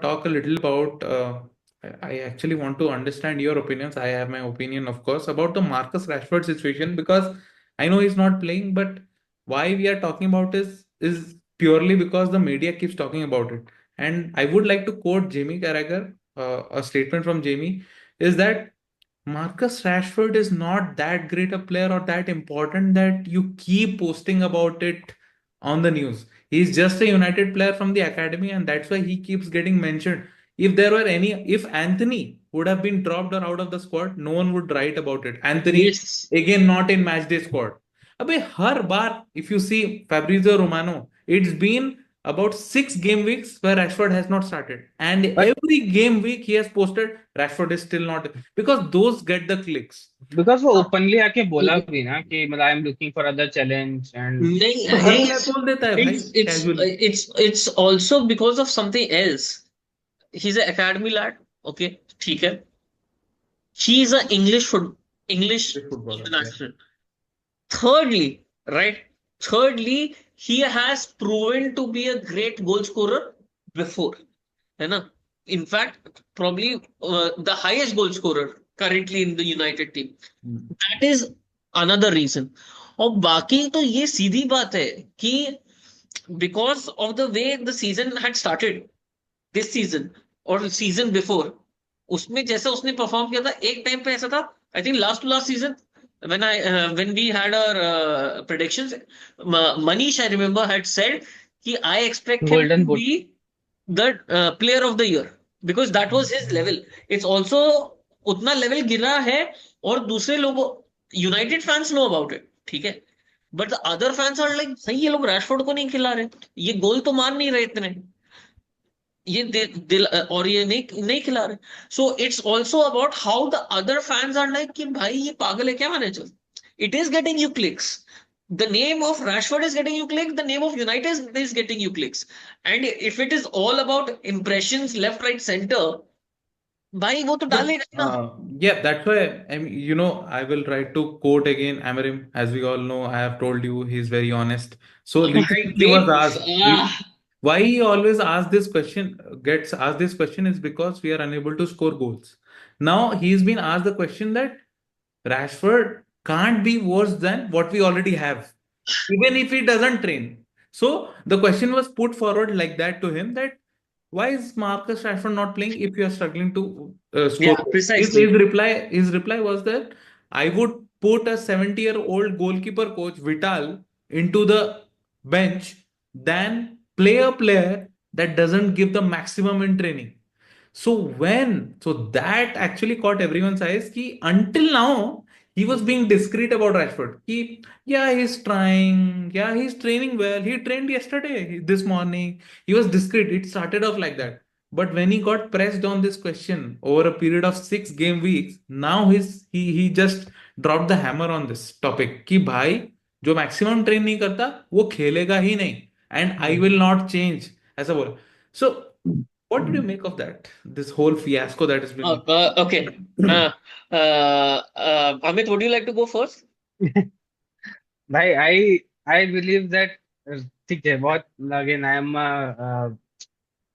talk a little about. I actually want to understand your opinions. I have my opinion, of course, about the Marcus Rashford situation because I know he's not playing, but why we are talking about is purely because the media keeps talking about it. And I would like to quote Jamie Carragher, a statement from Jamie, is that Marcus Rashford is not that great a player or that important that you keep posting about it on the news. He's just a United player from the academy, and that's why he keeps getting mentioned. If Anthony would have been dropped or out of the squad, no one would write about it. Anthony, Yes, again, not in matchday squad. अबे हर बार, if you see Fabrizio Romano, it's been about 6 game weeks where Rashford has not started, and But every game week he has posted Rashford is still not because those get the clicks. because वो openly आके बोला भी ना कि मतलब I am looking for other challenge and नहीं, तो हर player बोल देता है भाई casually. it's also because of something else. He's an academy lad. Okay, ठीक है. He's an English फुटबॉलर या international. Thirdly, right? Thirdly, he has proven to be a great goal scorer before. है ना? In fact, probably the highest goal scorer currently in the United team. That is another reason. और बाकी तो ये सीधी बात है कि because of the way the season had started, this season और season before, उसमें जैसा उसने परफॉर्म किया था एक टाइम पे ऐसा था. I think last to last season when we had our predictions, Manish, I remember, had said कि I expect him to golden boot. be the player of the year because that was his level. It's also उतना level गिरा है और दूसरे लोगों United fans know about it, ठीक है. But the other fans are like सही, ये लोग रैशफोर्ड को नहीं खिला रहे, ये गोल तो मार नहीं रहे इतने, ये दिल और ये नहीं नहीं खिला रहे. So it's also about how the other fans are like कि भाई ये पागल है क्या manager. It is getting you clicks. The name of Rashford is getting you clicks. The name of United is getting you clicks. And if it is all about impressions, left, right, center, भाई वो तो But डालेगा ही ना. yeah, that's why I will try to quote again Amarim. As we all know, I have told you he's very honest. So recently he was Great. asked why he always asks this question, gets asked this question is because we are unable to score goals. Now he's been asked the question that Rashford can't be worse than what we already have, even if he doesn't train. So the question was put forward like that to him that why is Marcus Rashford not playing if you are struggling to score Yeah, goals? precisely. His reply was that I would put a 70-year-old goalkeeper coach Vital into the bench than play a player that doesn't give the maximum in training. So that actually caught everyone's eyes. Ki until now he was being discreet about Rashford. Ki yeah, he's trying. Yeah, he's training well. He trained yesterday, this morning. He was discreet. It started off like that. But when he got pressed on this question over a period of 6 game weeks, now he just dropped the hammer on this topic. कि भाई जो maximum train नहीं करता वो खेलेगा ही नहीं and I will not change ऐसा बोला. सो what did you make of that? This whole fiasco that has been. Okay. Amit, would you like to go first? भाई आई बिलीव दैट ठीक है बहुत again I am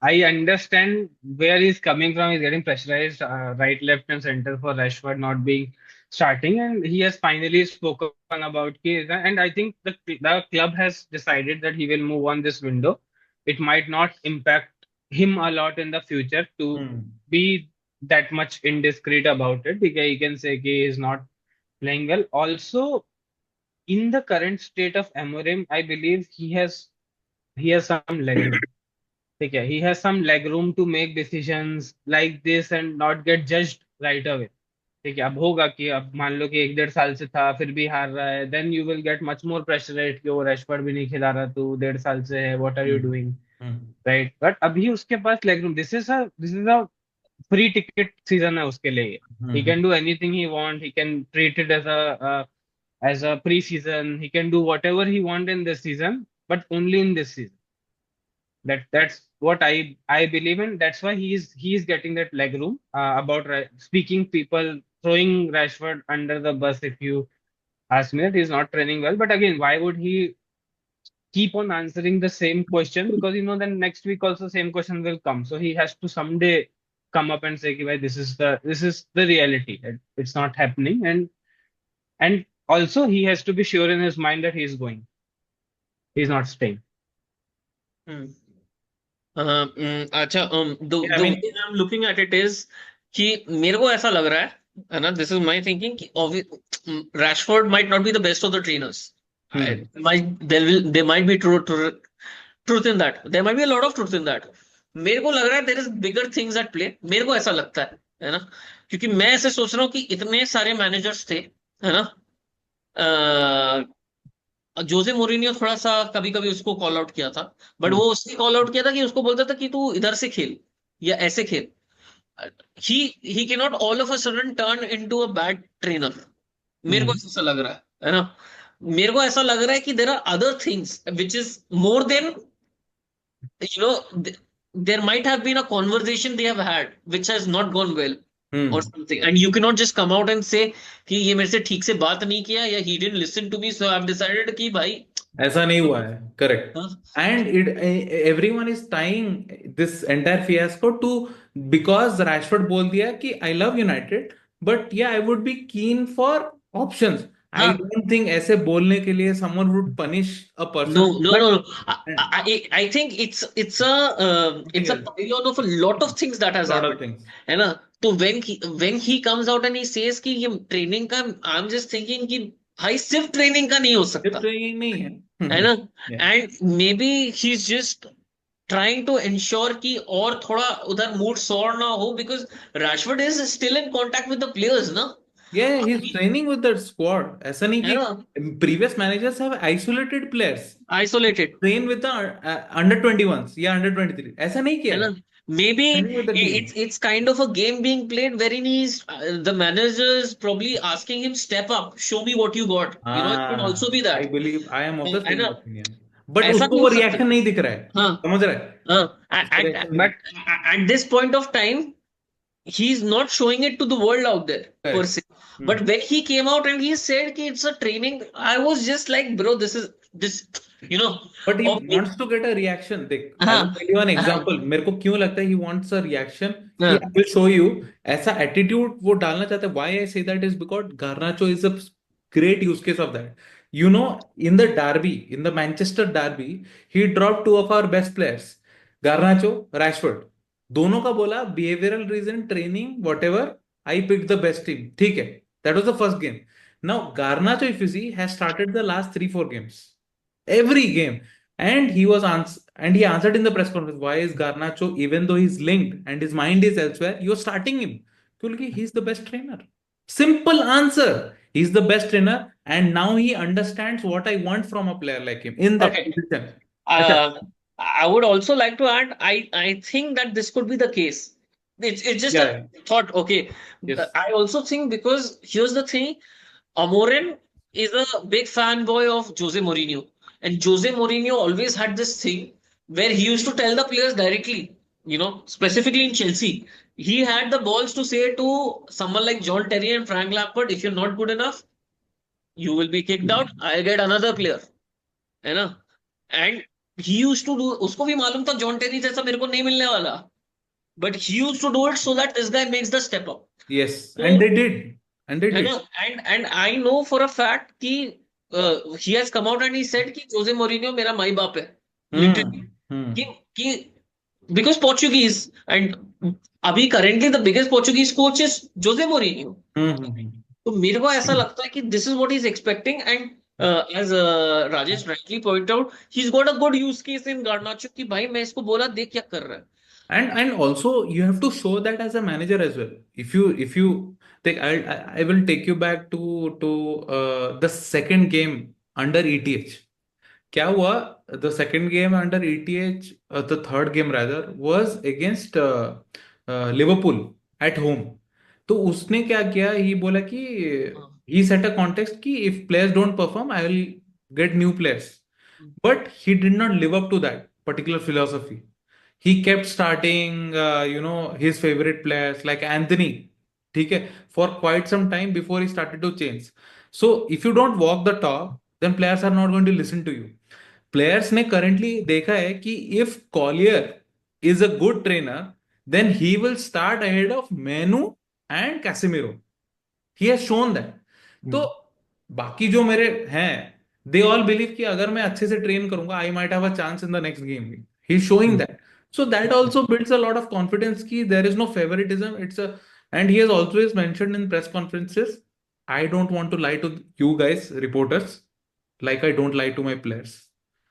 I understand where he's coming from. He's getting pressurized right, left, and center for Rashford not being starting, and he has finally spoken about it. And I think the club has decided that he will move on this window. It might not impact him a lot in the future to Hmm. be that much indiscreet about it because he can say he is not playing well. Also, in the current state of Amorim, I believe he has some leg room. ठीक है, he has some leg room to make decisions like this and not get judged right away. ठीक है, अब होगा कि अब मान लो कि 1 1.5 साल से था फिर भी हार रहा है, then you will get much more pressure कि वो रैशफोर्ड भी नहीं खिला रहा, तू 1.5 साल से है, what are you Hmm. doing, Hmm. right? But अभी उसके पास leg room, this is a free ticket season है उसके लिए. he Hmm. can do anything he want, he can treat it as a pre-season, he can do whatever he want in this season, but only in this season. That's what I believe in. That's why he is getting that leg room about speaking people throwing Rashford under the bus. If you ask me, that he's not training well, but again, why would he keep on answering the same question, because then next week also same question will come. So he has to someday come up and say, "Ki, bhai, this is the reality. It's not happening." And also he has to be sure in his mind that he's going. He's not staying. Hmm. अच्छा, Yeah, I the mean, way I'm looking at it is कि मेरे को ऐसा लग रहा है ना, this is my thinking कि Rashford might not be the best of the trainers. hmm. There might be truth in that. There might be a lot of truth in that. मेरे को लग रहा है there is bigger things at play. मेरे को ऐसा लगता है ना, क्योंकि मैं ऐसे सोच रहा हूँ कि इतने सारे मैनेजर्स थे, है ना, जोसे मोरिनियो थोड़ा सा कभी कभी उसको कॉल आउट किया था, बट Hmm. वो उसने कॉल आउट किया था कि उसको बोलता था कि तू इधर से खेल या ऐसे खेल. He can not all of a sudden turn into a bad trainer. मेरे को Hmm. ऐसा लग रहा है ना, मेरे को ऐसा लग रहा है कि there are other things which is more than, you know th- there might have been a conversation they have had which has not gone well or Hmm. something, and you cannot just come out and say कि ये मेरे से ठीक से बात नहीं किया या he didn't listen to me so I've decided कि भाई. ऐसा नहीं हुआ है, correct. हाँ, And everyone is tying this entire fiasco to because Rashford बोल दिया कि I love United, but yeah, I would be keen for options. I हाँ. don't think ऐसे बोलने के लिए someone would punish a No, person. no, But no, no. I think something it's a else, pile of a lot of things that has lot of happened, things. है ना. तो when he comes out and he says कि ये training का, I'm just thinking कि भाई सिर्फ training का नहीं हो सिर्फ सकता, ट्रेनिंग नहीं है है. ना. Yeah. And maybe he is just trying to ensure कि और थोड़ा उधर मूड सॉर ना हो, because Rashford is still in contact with the players ना. Yeah, he's training with that squad. ऐसा नहीं है ना, कि previous managers have isolated players. Isolated, Train with the under 21s या under 23. ऐसा नहीं किया है ना. है. May be Training with the team. it's kind of a game being played wherein he's the managers probably asking him step up, show me what you got, it could also be I that, believe I am of the है same ना. opinion. But ऐसा उसको भी वो हो सकता reaction है. नहीं दिख रहा है. हाँ, समझ रहा है? हाँ. उसको at, reaction नहीं But दिख at this point of time he's not showing it to the world out there रहा per है. se. But Hmm. when he came out and he said कि it's a training, I was just like, bro, this is this, you know, But he of me. wants to get a reaction. देख, I will हाँ, tell you an हाँ, example. मेरे को क्यों लगता है he wants a reaction कि I हाँ, will show you. ऐसा attitude वो डालना चाहता है. Why I say that is because Garnacho is a great use case of that. In the derby, in the Manchester derby, he dropped two of our best players, Garnacho, Rashford. दोनों का बोला behavioral reason, training, whatever. I picked the best team. ठीक है. That was the first game. Now Garnacho, if you see, has started the last 3 4 games, every game. And he answered in the press conference, why is Garnacho, even though he's linked and his mind is elsewhere, you're starting him? Because he's the best trainer. Simple answer. He's the best trainer, and now he understands what I want from a player like him in that okay. position. अच्छा. uh, I would also like to add, I think that this could be the case. It's just Yeah, a yeah. thought, okay. Yes. I also think, because here's the thing, Amorim is a big fanboy of Jose Mourinho. And Jose Mourinho always had this thing where he used to tell the players directly, specifically in Chelsea. He had the balls to say to someone like John Terry and Frank Lampard, if you're not good enough, you will be kicked out. I'll get another player. है ना. And he used to do, उसको भी मालूम था John टेरी जैसा मेरे को नहीं मिलने वाला. But he used to do it so that this guy makes the step up. Yes. तो, And they did. And they है did. ना, and I know for a fact कि he has come out and he said कि जोसे Mourinho मेरा माई बाप है, literally. Hmm. Hmm. कि because Portuguese, and अभी currently the biggest Portuguese coach is Jose Mourinho. Hmm. Hmm. तो मेरे को ऐसा लगता है कि this is what he's expecting, and as Rajesh rightly pointed out, he's got a good use case in Garnacho कि भाई मैं इसको बोला देख क्या कर रहा है. And also you have to show that as a manager as well. If you take, I will take you back to the second game under ETH. क्या हुआ? The second game under ETH, the third game rather, was against Liverpool at home. तो उसने क्या किया? ही बोला कि he set a context कि if players don't perform, I will get new players. But he did not live up to that particular philosophy. He kept starting, his favorite players like Anthony, okay, for quite some time before he started to change. So if you don't walk the talk, then players are not going to listen to you. Players ने करंटली देखा है कि if Collyer is a good trainer then he will start ahead of Mainoo and Casemiro. He has shown that. तो बाकी जो मेरे हैं, दे ऑल बिलीव कि अगर मैं अच्छे से ट्रेन करूंगा I might have a chance in the next game. He is showing that. So that also builds a lot of confidence ki there is no favoritism. And he has always mentioned in press conferences, I don't want to lie to you guys, reporters, like I don't lie to my players.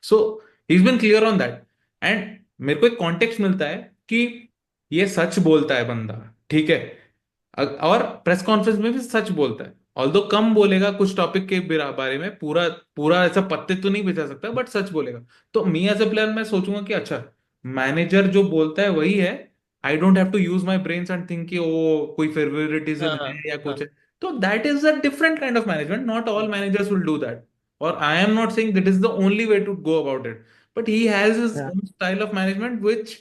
So he's been clear on that. And मेरे को एक context मिलता है कि ये सच बोलता है बंदा, ठीक है. और प्रेस कॉन्फ्रेंस में भी सच बोलता है. ऑल्दो कम बोलेगा कुछ टॉपिक के बारे में, पूरा पूरा ऐसा पत्ते तो नहीं बिछा सकता, बट सच बोलेगा. तो मी एज ए प्लेयर मैं सोचूंगा कि अच्छा, मैनेजर जो बोलता है वही है. I don't have to use my brains and think कि ओ कोई फेवरेटिज्म है हाँ, या कुछ हाँ, है. तो that is a different kind of management. Not all managers will do that. और I am not saying that is the only way to go about it. But he has his Yeah. own style of management, which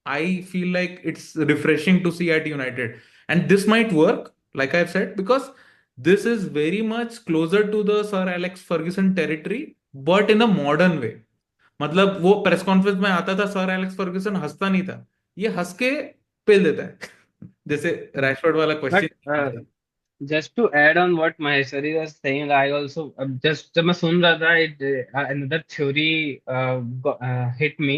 I feel like it's refreshing to see at United. And this might work, like I've said, because this is very much closer to the Sir Alex Ferguson territory, but in a modern way. मतलब वो press conference में आता था, sir Alex Ferguson हंसता नहीं था, ये हंस के पेल देता है. जैसे रैशफोर्ड वाला But question. just to add on what Maheshwari was saying, I also just जब मैं सुन रहा था, another theory hit me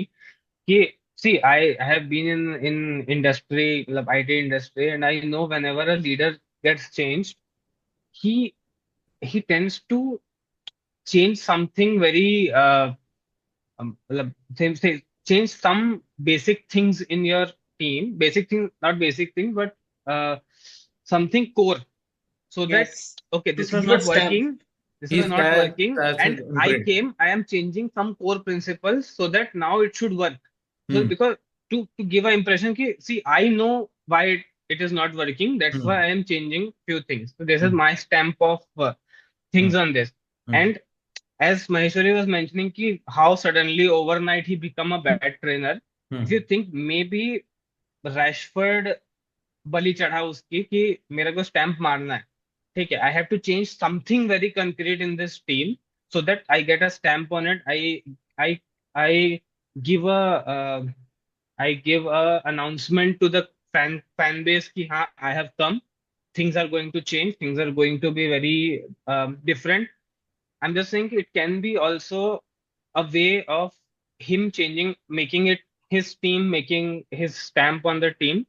कि see I have been in industry, मतलब IT industry, and I know whenever a leader gets changed, he he tends to change something very मतलब say change some basic things in your team, basic thing, not basic thing, but uh, something core, so that yes. okay, this This is was the not stamp. working, this is He's not working, that's his and imprint. I am changing some core principles so that now it should work. So Hmm. because to give an impression ki, see, I know why it is not working, that's why Hmm. I am changing few things, so this is Hmm. my stamp of Hmm. things on this. Hmm. And as Maheshwari was mentioning ki how suddenly overnight he become a bad trainer, if you Hmm. think maybe Rashford बलि चढ़ा उसकी कि मेरे को stamp मारना है, ठीक है, I have to change something very concrete in this team so that I get a stamp on it. I I give a I give a announcement to the fan base कि हाँ, I have come, things are going to change, things are going to be very different. I'm just saying it can be also a way of him changing, making it his team, making his stamp on the team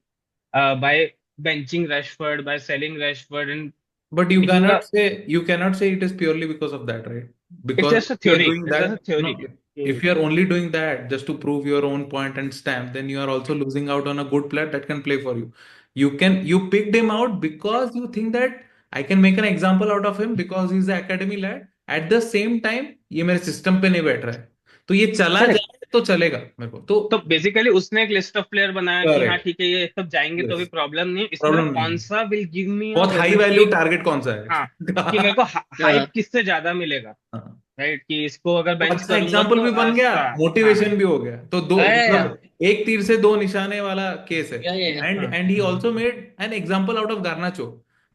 by benching Rashford, by selling Rashford, and But you taking a. cannot say, it is purely because of that, right? It's Because just a if you are theory. doing It's just a that, theory. no, if you are only doing that just to prove your own point and stamp, then you are also losing out on a good player that can play for you. You picked him out because you think that I can make an example out of him because he's an academy lad. At the same time, ये मेरे system पे नहीं बैठ रहा है, तो ये चला Correct. जाए तो चलेगा मेरे को तो. तो बेसिकली उसने एक लिस्ट ऑफ प्लेयर बनाया कि हाँ करेक्ट. ठीक है, ये सब जाएंगे तो भी यस. प्रॉब्लम नहीं है, इसमें से प्रॉब्लम नहीं कौन है. सा विल गिव मी अ बहुत हाई वैल्यू बेसिकली. टारगेट कौन सा हाँ, कि है. मेरे को हाइप हाँ, किससे ज्यादा मिलेगा, हाँ. राइट, कि इसको अगर तो बेंच अच्छा करूंगा एग्जाम्पल तो भी बन गया, हाँ. हाँ. मोटिवेशन भी हो गया, तो दो yeah, मतलब एक तीर से दो निशाने वाला केस है. yeah, yeah, yeah. And he also made an example out of Garnacho.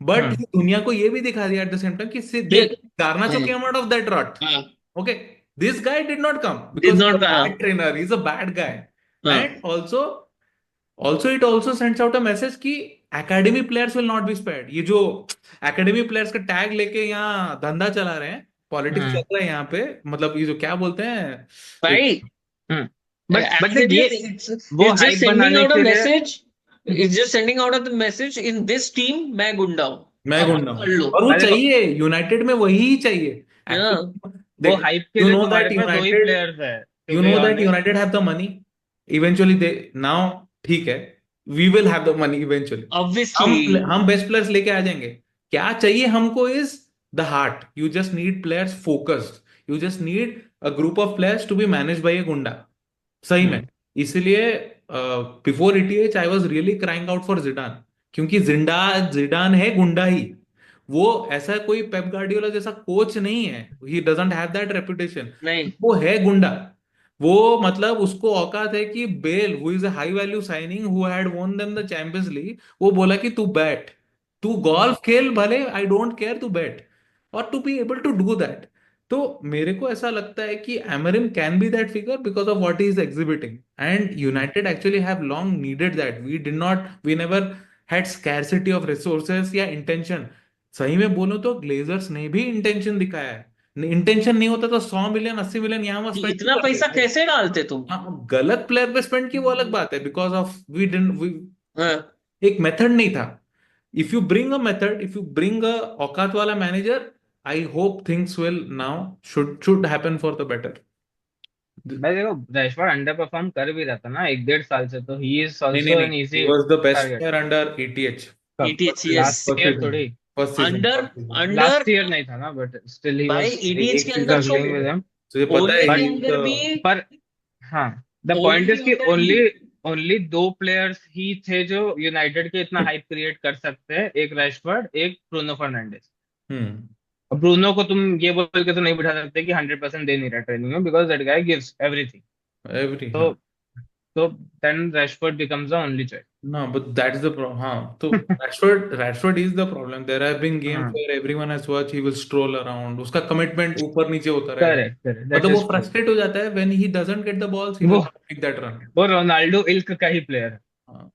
But हाँ. दुनिया को ये भी दिखा दिया एट द सेम टाइम कि Yeah. देख, गार्नाचो हाँ, came out of that rot. हाँ. Okay, this guy did not come Did because he's not a bad trainer, he's a bad guy. हाँ, And also it also sends out a message कि academy players will not be spared. ये जो academy players का tag लेके यहाँ धंधा चला रहे हैं, पॉलिटिक्स चल हाँ. रहा है यहाँ पे, मतलब ये जो क्या बोलते हैं, एक. भाई. हाँ. बट As देख it ये is, वो it's just हाइप sending बनाने out a के लिए. message. It's just sending out a message in this team मैं गुंडा हूँ. मैं अब गुंडा कर हूँ, लो. और वो अरे देखो, चाहिए यूनाइटेड में, वही चाहिए हाँ, एक्चुअली. वो देख, हाइप के यू लिए नो तुम्हारे दैट पास दो ही यूनाइटेड प्लेयर्स है, to you be no that honest. United have the money eventually. They now ठीक है, we will have the money eventually. obviously. हम बेस्ट प्लेयर्स लेके आ जाएंगे. क्या चाहिए हमको is the heart. You just need players focused. You just need a group of players to be manage by a गुंडा. सही में. इसलिए before ETH I was really crying out for Zidane, क्योंकि जिडान है गुंडा ही. वो ऐसा कोई पेप गार्डियोला जैसा कोच नहीं है. He doesn't have that reputation. नहीं. वो है गुंडा. वो मतलब उसको औकात है कि Bale who is a high value signing who had won them the Champions League, वो बोला कि तू बैठ, तू गोल्फ खेल भले, आई डोंट केयर, तू बैठ. और to be able to do that, तो मेरे को ऐसा लगता है कि Amarim can be that figure because of what he is exhibiting, and United actually have long needed that. We never had scarcity of resources या intention. सही में बोलो तो ग्लेजर्स ने भी इंटेंशन दिखाया है, इंटेंशन नहीं होता तो 100 मिलियन 80 मिलियन यहाँ वहाँ कि स्पेंड इतना कर पैसा देते। कैसे डालते तुम? हाँ, गलत प्लेयर पे स्पेंड की वो अलग बात है, बिकॉज ऑफ वी हाँ, एक मेथड नहीं था। इफ यू ब्रिंग अ औकात वाला manager, I hope things will now should happen for the better. भाई देखो, रैशफोर्ड अंडर परफॉर्म कर भी रहा था ना 1-1.5 साल से, तो ही इज नहीं नहीं ऑल्सो नहीं, an he easy was the best target. Player under ETH। कब? ETH, last yes. ईयर थोड़ी। First season under first season under last year नहीं था ना, बट स्टिल ही भाई वाज EDH एक के अंदर सीजन स्ट्रगलिंग विद तो हिम। तुझे पता है ओले के बट ही अंदर भी, पर हाँ, द पॉइंट ओले इज के कि अंदर भी ओनली ओनली दो प्लेयर्स ही थे जो यूनाइटेड के इतना हाइप क्रिएट कर सकते हैं, एक रैशफोर्ड, एक ब्रूनो फर्नांडिस। हम्म और ब्रूनो को तुम ये बोल के तो नहीं बिठा सकते कि 100% दे नहीं रहा ट्रेनिंग में, because that guy gives everything. Every तो हाँ। तो then Rashford becomes the only choice. No, but that's the problem. हाँ, तो Rashford is the problem. There have been games हाँ, where everyone has watched, he will stroll around. उसका commitment ऊपर नीचे होता रहेगा। करेक्ट करेक्ट, दैट मतलब वो इज ट्रू। फ्रस्ट्रेट हो जाता है when he doesn't get the balls, he वो will not make that run. वो रोनाल्डो इल्क का ही प्लेयर है। हाँ,